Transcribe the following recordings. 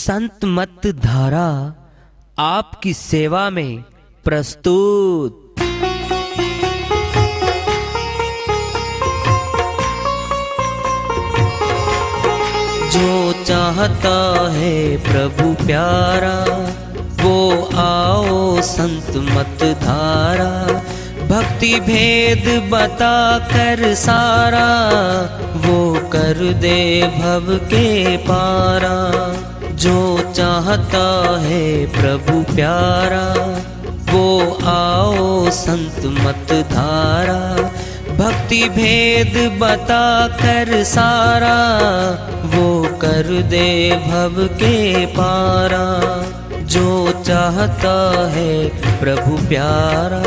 संत मत धारा आपकी सेवा में प्रस्तुत। जो चाहता है प्रभु प्यारा वो आओ संत मत धारा, भक्ति भेद बता कर सारा वो कर दे भव के पारा। जो चाहता है प्रभु प्यारा वो आओ संत मत धारा, भक्ति भेद बता कर सारा वो कर दे भव के पारा। जो चाहता है प्रभु प्यारा।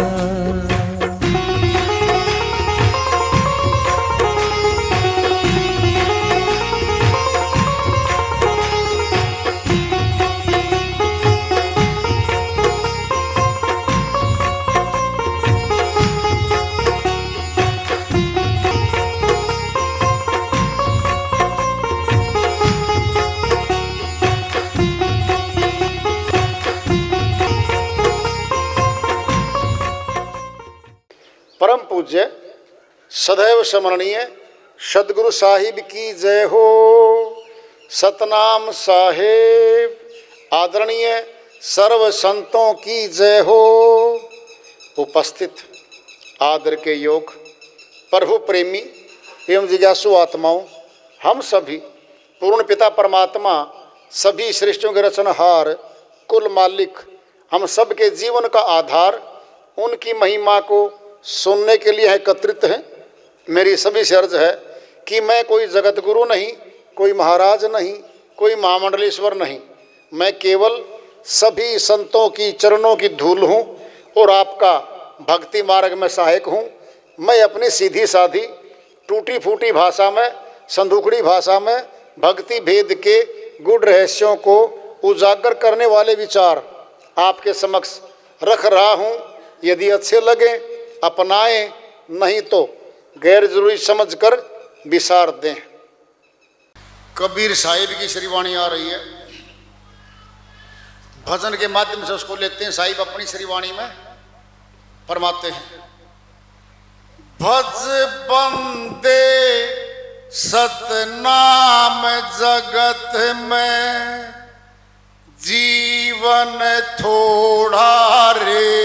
परम पूज्य सदैव स्मरणीय सदगुरु साहिब की जय हो। सतनाम साहेब आदरणीय सर्व संतों की जय हो। उपस्थित आदर के योग प्रभु प्रेमी एवं जिज्ञासु आत्माओं, हम सभी पूर्ण पिता परमात्मा सभी सृष्टियों के रचनहार कुल मालिक हम सब के जीवन का आधार उनकी महिमा को सुनने के लिए एकत्रित हैं। मेरी सभी से अर्ज है कि मैं कोई जगत गुरु नहीं, कोई महाराज नहीं, कोई महामंडलेश्वर नहीं, मैं केवल सभी संतों की चरणों की धूल हूँ और आपका भक्ति मार्ग में सहायक हूँ। मैं अपनी सीधी साधी टूटी फूटी भाषा में, संदूकड़ी भाषा में भक्ति भेद के गुड़ रहस्यों को उजागर करने वाले विचार आपके समक्ष रख रहा हूँ। यदि अच्छे लगे अपनाएं, नहीं तो गैर जरूरी समझकर विसार दें। कबीर साहिब की श्रीवाणी आ रही है, भजन के माध्यम से उसको लेते हैं। साहिब अपनी श्रीवाणी में फरमाते हैं, भज बंदे सतनाम जगत में जीवन थोड़ा रे,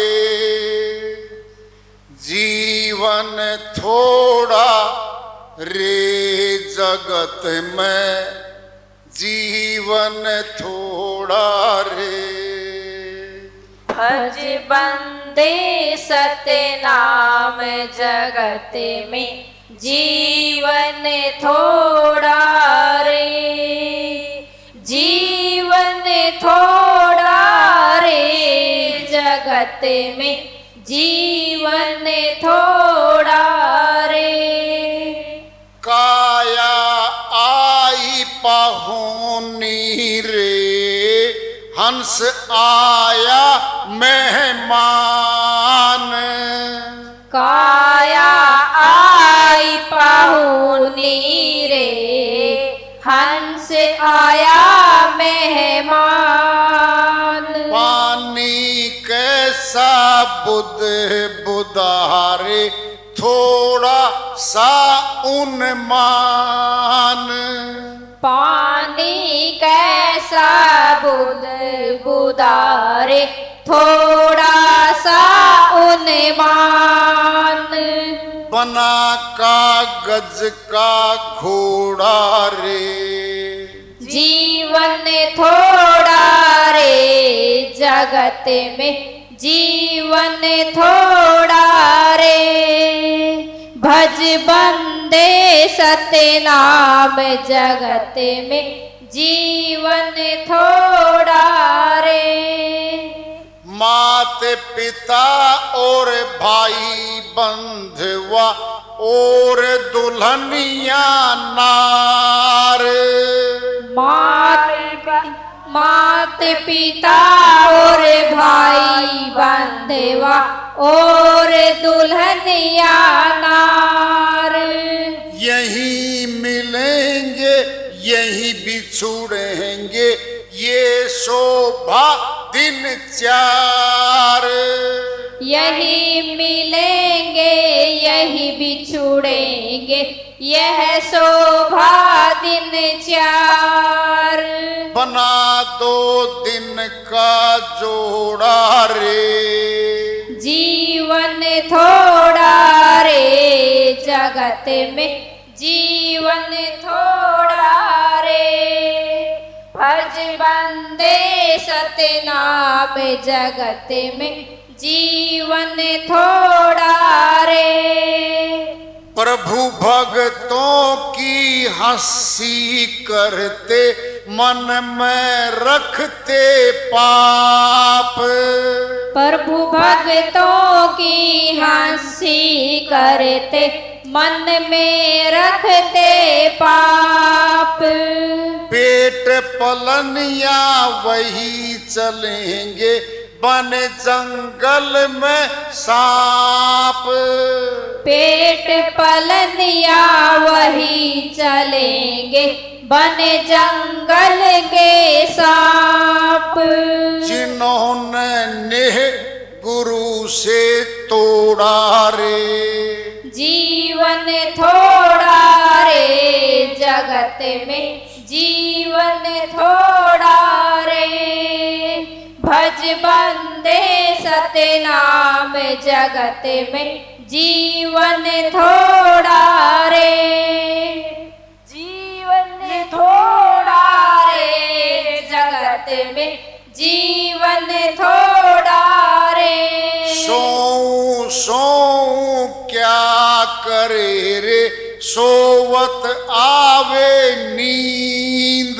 जीवन थोड़ा रे जगत में जीवन थोड़ा रे। भज बंदे सतनाम जगत में जीवन थोड़ा रे, जीवन थोड़ा रे जगत में जीवन थोड़ा रे। काया आई पाहुनी रे, हंस आया मेहमान, काया आई पाहुनी रे, हंस आया मेहमान। पानी कैसा बुध बुधारे थोड़ा सा उन्मान, पानी कैसा बुध बुधारे थोड़ा सा उन्मान। बना कागज का घोड़ा रे, जीवन थोड़ा रे जगत में जीवन थोड़ा रे। भज बंदे सतनाम जगत में जीवन थोड़ा रे। माते पिता और भाई बंधुआ और दुल्हनिया नार, मात पिता और भाई बंधुआ और दुल्हनिया नार। यही मिलेंगे यही बिछुड़ेंगे, ये शोभा दिन चार। यही मिलेंगे यही बिछुड़ेंगे, यह शोभा दिन चार। बना दो दिन का जोड़ा रे, जीवन थोड़ा रे जगत में, जीवन थोड़ा रे। भज बंदे सतनाम जगत में, जीवन थोड़ा रे। प्रभु भक्तों की हंसी करते, मन में रखते पाप। प्रभु भक्तों की हंसी करते, मन में रखते पाप। पेट पलनिया वही चलेंगे, बन जंगल में सांप। पेट पलनिया वही चलेंगे, बन जंगल के सांप। जिन्होंने नेह गुरु से तोड़ा रे, जीवन थोड़ा रे जगत में, जीवन थोड़ा रे। भज बंदे सतनाम जगत में, जीवन थोड़ा रे। जीवन थोड़ा रे जगत में, जीवन थोड़ा रे। सोऊं सोऊं क्या करे रे, सोवत आवे नींद।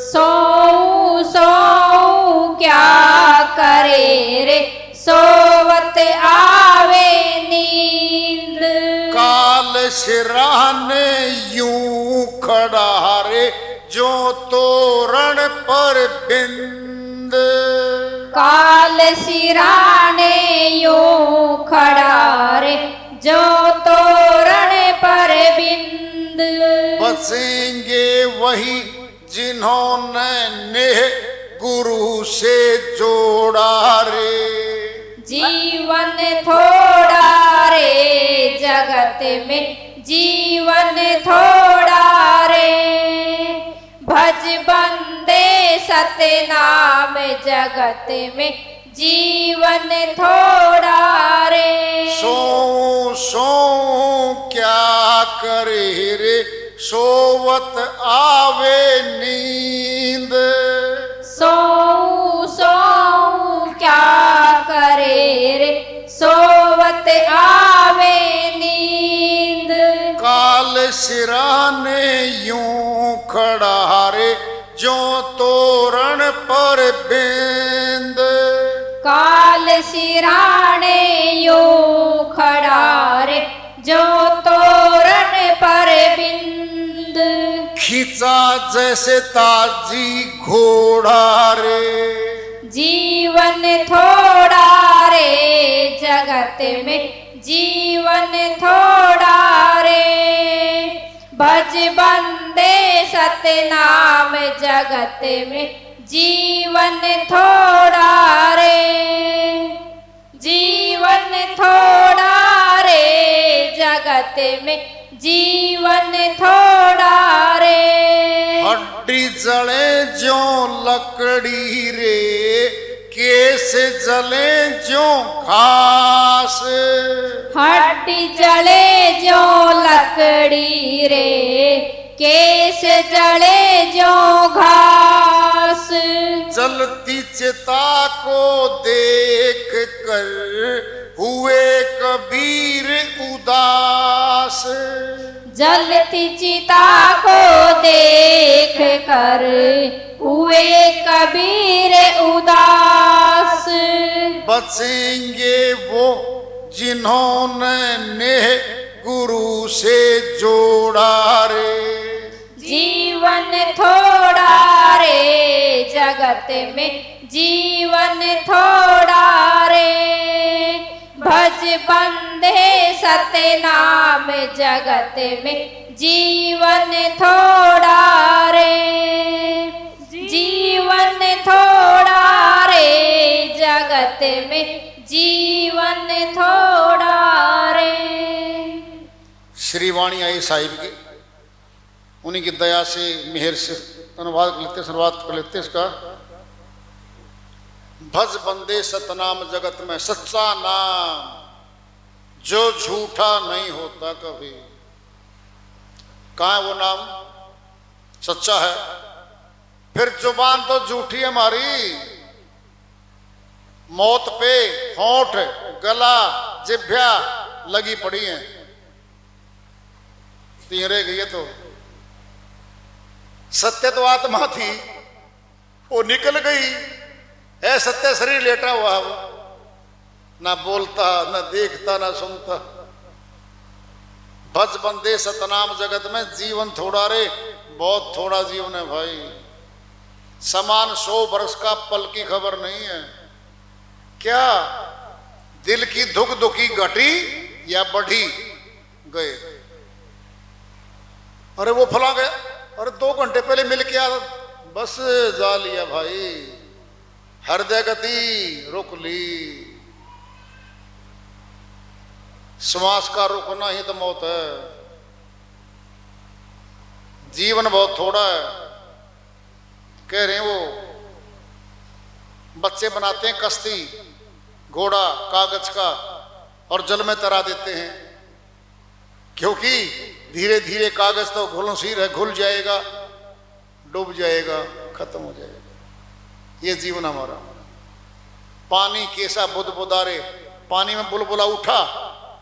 सोऊं सोऊं क्या करे रे, सोवत आवे नींद। काल सिरहाने यूं खड़ा रे, जो तोरण पर बिंद। काल सिराने यूं खड़ा रे, जो तोरण पर बिंद। बसेंगे वही जिन्होंने नेह गुरु से जोड़ा रे, जीवन थोड़ा रे जगत में, जीवन थोड़ा रे। भज बंदे सतनाम जगत में, जीवन थोड़ा रे। सोऊं सोऊं क्या करे रे, सोवत आवे नींद। सोऊं सोऊं क्या करे रे, सोवत आवे नींद। काल सिरहाने यूं खड़ा रे, जो तोरण पर बिंद। काल सिराने यूं खड़ा रे, जो तोरण पर बिंद। खींचा जैसे ताजी घोड़ा रे, जीवन थोड़ा रे जगत में, जीवन थोड़ा रे। भज बंदे सतनाम जगत में, जीवन थोड़ा रे। जीवन थोड़ा रे जगत में, जीवन थोड़ा रे। हड्डी जले जो लकड़ी रे, केस जले जो घास। हड्डी जले जो लकड़ी रे, केस जले जो घास। जलती चिता को देख कर हुए कबीर उदास। जलती चिता को देख कर हुए कबीर उदास। बचेंगे वो जिन्होंने नेह गुरु से जोड़ा रे, जीवन थोड़ा रे जगत में, जीवन थोड़ा रे। भज बंदे सतनाम जगत में, जीवन थोड़ा रे। जीवन में जीवन थोड़ा रे। श्री वाणी आई साहिब की, उन्हीं की दया से मेहर से अनुवाद कर लेते, शुरुआत कर लेते इसका। भज बंदे सतनाम जगत में, सच्चा नाम जो झूठा नहीं होता कभी। कहाँ है वो नाम? सच्चा है। फिर जुबान तो झूठी है हमारी, मौत पे होंठ गला जिभ्या लगी पड़ी है, तीन रह गई है। तो सत्य तो आत्मा थी, वो निकल गई। है सत्य शरीर लेटा हुआ, वो ना बोलता ना देखता ना सुनता। भज बंदे सतनाम जगत में जीवन थोड़ा रे, बहुत थोड़ा जीवन है भाई। समान 100 वर्ष का पल की खबर नहीं है। क्या दिल की दुख दुखी घटी या बढ़ी गए? अरे वो फला गया, अरे 2 घंटे पहले मिल के आया, बस जा लिया भाई। हृदय गति रुक ली। श्वास का रुकना ही तो मौत है। जीवन बहुत थोड़ा है। कह रहे हैं वो बच्चे बनाते हैं कश्ती, घोड़ा कागज का, और जल में तरा देते हैं, क्योंकि धीरे धीरे कागज तो घुलनशील है, घुल जाएगा, डूब जाएगा, खत्म हो जाएगा। ये जीवन हमारा। पानी कैसा बुदबुदारे, पानी में बुलबुला उठा,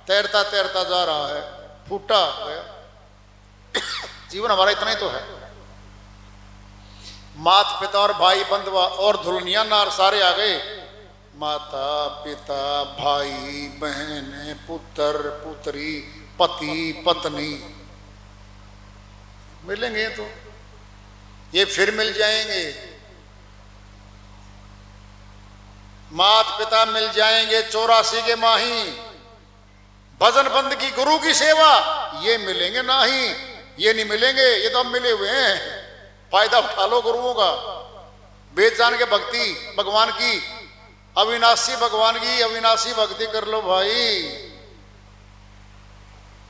तैरता तैरता जा रहा है, फूटा गया। जीवन हमारा इतना ही तो है। माता पिता और भाई बंधुआ और धुलनिया नार सारे आ गए। माता पिता भाई बहन पुत्र पुत्री पति पत्नी मिलेंगे तो ये फिर मिल जाएंगे। माता पिता मिल जाएंगे 84 के माही। भजन बंद की गुरु की सेवा ये मिलेंगे नहीं, ये नहीं मिलेंगे। ये तो हम मिले हुए हैं, फायदा उठा लो गुरुओं का। वेद जान के भक्ति भगवान की, अविनाशी भगवान की अविनाशी भक्ति कर लो भाई।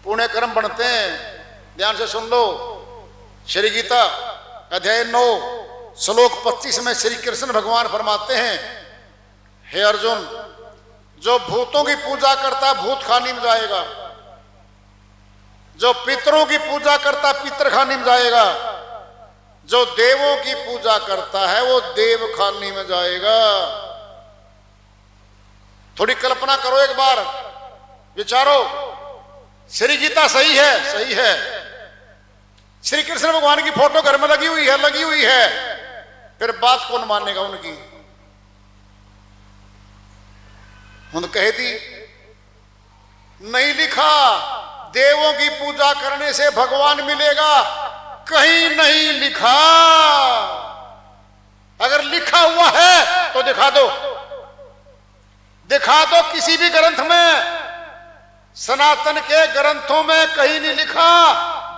पुण्य कर्म बनते हैं। ध्यान से सुन लो। श्री गीता अध्याय 9 श्लोक 25 में श्री कृष्ण भगवान फरमाते हैं, हे अर्जुन, जो भूतों की पूजा करता भूत खानी में जाएगा, जो पितरों की पूजा करता पितर खानी में जाएगा, जो देवों की पूजा करता है वो देव खानी में जाएगा। थोड़ी कल्पना करो, एक बार विचारो। श्री गीता सही है, सही है। श्री कृष्ण भगवान की फोटो घर में लगी हुई है, लगी हुई है। फिर बात कौन मानेगा उनकी? उन्होंने कह दी, नहीं लिखा देवों की पूजा करने से भगवान मिलेगा, कहीं नहीं लिखा। अगर लिखा हुआ है तो दिखा दो, दिखा दो किसी भी ग्रंथ में। सनातन के ग्रंथों में कहीं नहीं लिखा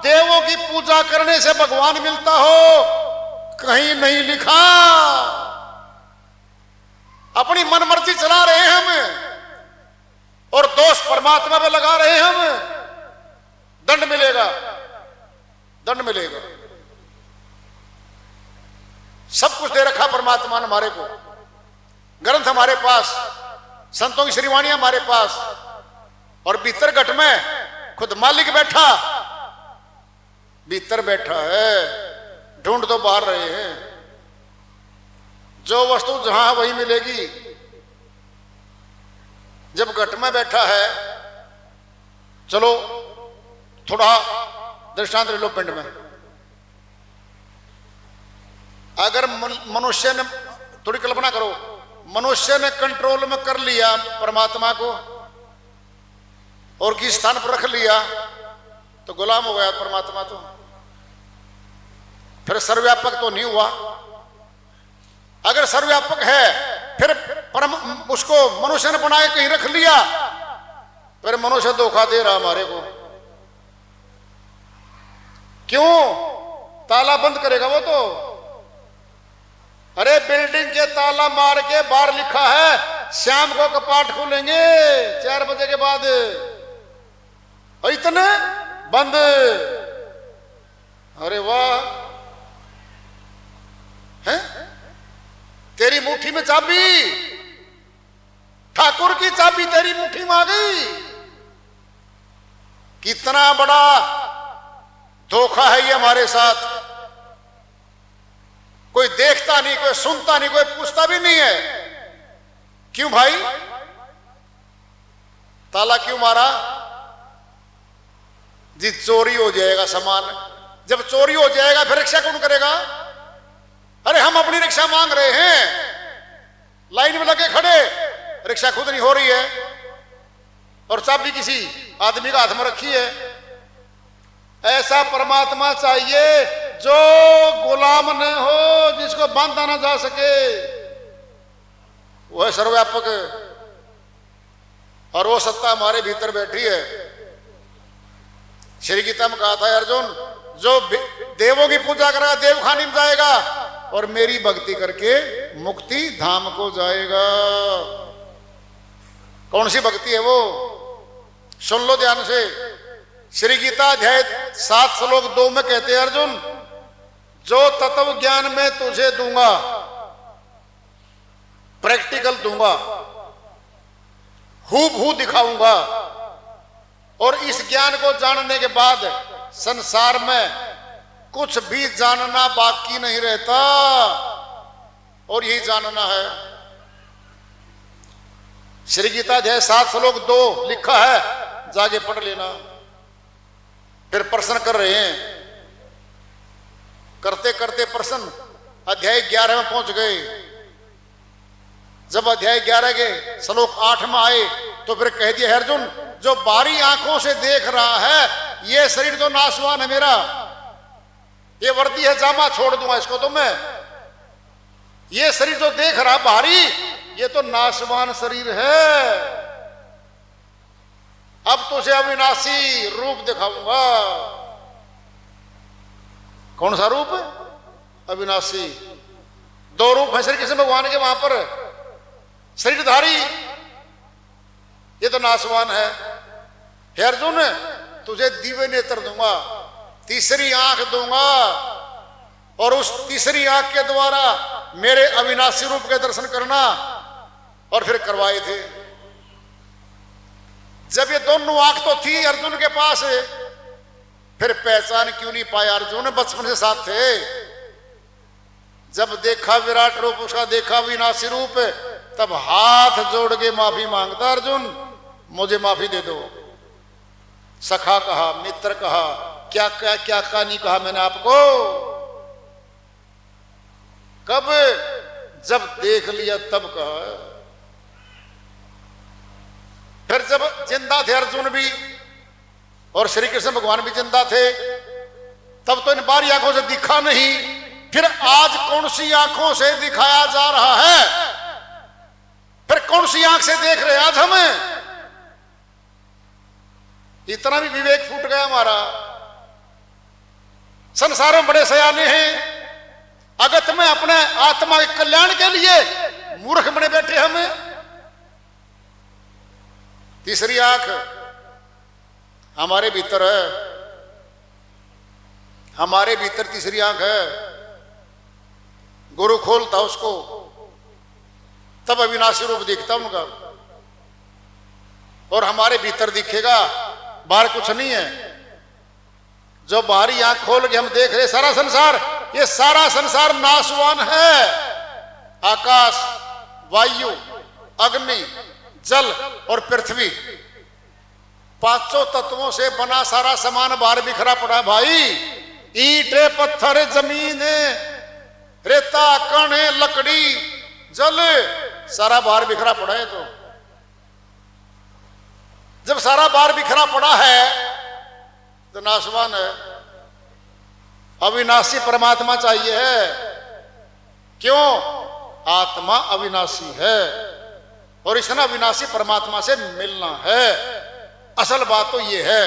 देवों की पूजा करने से भगवान मिलता हो, कहीं नहीं लिखा। अपनी मनमर्जी चला रहे हैं हम और दोष परमात्मा पे लगा रहे हैं हम। दंड मिलेगा, दंड मिलेगा। सब कुछ दे रखा परमात्मा ने हमारे को। ग्रंथ हमारे पास, संतों की श्रीवाणी हमारे पास, और भीतर घट में खुद मालिक बैठा, भीतर बैठा है। ढूंढ तो बाहर रहे हैं। जो वस्तु जहां वही मिलेगी। जब घट में बैठा है, चलो थोड़ा दृष्टांत ले लो पिंड में। अगर मनुष्य ने, थोड़ी कल्पना करो, मनुष्य ने कंट्रोल में कर लिया परमात्मा को और किस स्थान पर रख लिया तो गुलाम हो गया परमात्मा। तो फिर सर्वव्यापक तो नहीं हुआ। अगर सर्वव्यापक है, फिर परम उसको मनुष्य ने बनाए कहीं रख लिया, फिर मनुष्य धोखा दे रहा हमारे को। क्यों? ताला बंद करेगा वो तो। अरे बिल्डिंग के ताला मार के बाहर लिखा है शाम को कपाट खोलेंगे 4 बजे के बाद, और इतने बंद। अरे वाह, है तेरी मुट्ठी में चाबी, ठाकुर की चाबी तेरी मुट्ठी में आ गई। कितना बड़ा धोखा है ये हमारे साथ। कोई देखता नहीं, कोई सुनता नहीं, कोई पूछता भी नहीं है। क्यों भाई, ताला क्यों मारा? जी चोरी हो जाएगा सामान। जब चोरी हो जाएगा फिर रिक्शा कौन करेगा? अरे हम अपनी रिक्शा मांग रहे हैं, लाइन में लगे खड़े, रिक्शा खुद नहीं हो रही है और चाबी किसी आदमी का हाथ में रखी है। ऐसा परमात्मा चाहिए जो गुलाम न हो, जिसको बांधा ना जा सके। वो है सर्वव्यापक, और वो सत्ता हमारे भीतर बैठी है। श्री गीता में कहा था अर्जुन, जो देवों की पूजा करेगा देव खानी में जाएगा, और मेरी भक्ति करके मुक्ति धाम को जाएगा। कौन सी भक्ति है वो? सुन लो ध्यान से। श्री गीता अध्याय 7 श्लोक 2 में कहते हैं अर्जुन, जो तत्व ज्ञान में तुझे दूंगा, प्रैक्टिकल दूंगा, हूबहू दिखाऊंगा, और इस ज्ञान को जानने के बाद संसार में कुछ भी जानना बाकी नहीं रहता, और यही जानना है। श्री गीता अध्याय 7 श्लोक 2 लिखा है, जाके पढ़ लेना। फिर प्रश्न कर रहे हैं, करते करते प्रश्न अध्याय 11 में पहुंच गए। जब अध्याय 11 के श्लोक 8 में आए तो फिर कह दिया, अर्जुन जो बाहरी आंखों से देख रहा है, ये शरीर तो नाशवान है मेरा, ये वर्दी है जामा छोड़ दूंगा इसको तो मैं। ये शरीर जो देख रहा बाहरी, ये तो नाशवान शरीर है। अब तुझे अविनाशी रूप दिखाऊंगा। कौन सा रूप? अविनाशी। 2 रूप है श्री कृष्ण भगवान के वहां पर। शरीरधारी, ये तो नाशवान है। हे अर्जुन, तुझे दिव्य नेत्र दूंगा, तीसरी आंख दूंगा, और उस तीसरी आंख के द्वारा मेरे अविनाशी रूप के दर्शन करना। और फिर करवाए थे। जब ये दोनों आंख तो थी अर्जुन के पास, फिर पहचान क्यों नहीं पाया? अर्जुन बचपन से साथ थे। जब देखा विराट रूप उसका, देखा विनाशी रूप, तब हाथ जोड़ के माफी मांगता, अर्जुन मुझे माफी दे दो। सखा कहा, मित्र कहा, क्या क्या क्या क्या नहीं कहा मैंने आपको। कब? जब देख लिया तब कहा। फिर जब जिंदा थे अर्जुन भी और श्री कृष्ण भगवान भी जिंदा थे, तब तो इन बाहरी आंखों से दिखा नहीं। फिर आज कौन सी आंखों से दिखाया जा रहा है? फिर कौन सी आंख से देख रहे आज हमें? इतना भी विवेक फूट गया हमारा। संसार में बड़े सयाने हैं, अगत में अपने आत्मा के कल्याण के लिए मूर्ख बने बैठे हमें। तीसरी आंख हमारे भीतर है, हमारे भीतर तीसरी आंख है। गुरु खोलता उसको, तब अविनाशी रूप दिखता उनका, और हमारे भीतर दिखेगा, बाहर कुछ नहीं है। जो बाहरी आंख खोल के हम देख रहे सारा संसार, ये सारा संसार नाशवान है। आकाश, वायु, अग्नि, जल और पृथ्वी, 5 तत्वों से बना सारा सामान बाहर बिखरा पड़ा भाई। ईंटे, पत्थर, जमीन, रेता, कण, लकड़ी, जल, सारा बाहर बिखरा पड़ा है। तो जब सारा बाहर बिखरा पड़ा है तो नाशवान है। अविनाशी परमात्मा चाहिए है। क्यों? आत्मा अविनाशी है, और इसने अविनाशी परमात्मा से मिलना है। असल बात तो ये है।